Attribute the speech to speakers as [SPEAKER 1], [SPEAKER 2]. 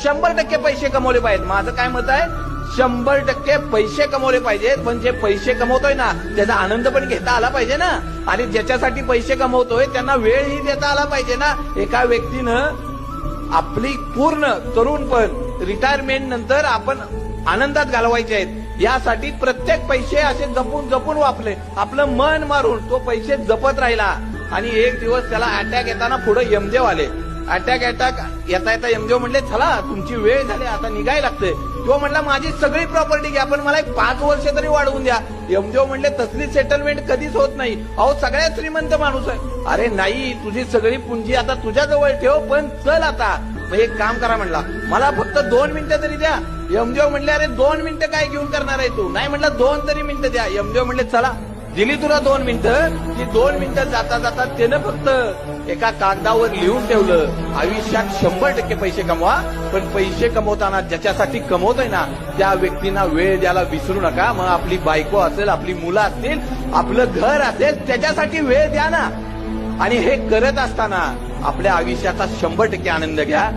[SPEAKER 1] 100% पैसे कमवले पाहिजेत. माझं काय मत आहे, 100% पैसे कमवले पाहिजेत. पण जे पैसे कमवतोय ना त्याचा आनंद पण घेता आला पाहिजे ना. आणि ज्याच्यासाठी पैसे कमवतोय त्यांना वेळही देता आला पाहिजे ना. एका व्यक्तीनं आपली पूर्ण तरुणपण रिटायरमेंट नंतर आपण आनंदात घालवायचे आहेत, यासाठी प्रत्येक पैसे असे जपून जपून वापरले, आपलं मन मारून तो पैसे जपत राहिला. आणि एक दिवस त्याला अटॅक येताना पुढे यमदेव आले. अटॅक येता येता यमदेव म्हणले, चला तुमची वेळ झाली, आता निघायला लागतंय. तो म्हणला, माझी सगळी प्रॉपर्टी घ्या पण मला एक 5 वर्ष तरी वाढवून द्या. यमदेव म्हणले, तसली सेटलमेंट कधीच होत नाही, अहो सगळ्यात श्रीमंत माणूस आहे. अरे नाही, तुझी सगळी पुंजी आता तुझ्याजवळ ठेव, पण चल आता. मग एक काम करा म्हणला, मला फक्त 2 मिनिटं तरी द्या. यमदेव म्हणले, अरे 2 मिनिटं काय घेऊन करणार आहे तू? नाही म्हणलं, 2 तरी मिनिटं द्या. यमदेव म्हणले, चला दिली तुला 2 मिनिटं. की 2 मिनिटं जाता जाता त्यानं फक्त एका कागदावर लिहून ठेवलं, आयुष्यात 100% पैसे कमवा, पण पैसे कमवताना ज्याच्यासाठी कमवतोय ना त्या व्यक्तींना वेळ द्यायला विसरू नका. मग आपली बायको असेल, आपली मुलं असतील, आपलं घर असेल, त्याच्यासाठी वेळ द्या ना. आणि हे करत असताना आपल्या आयुष्याचा 100% आनंद घ्या.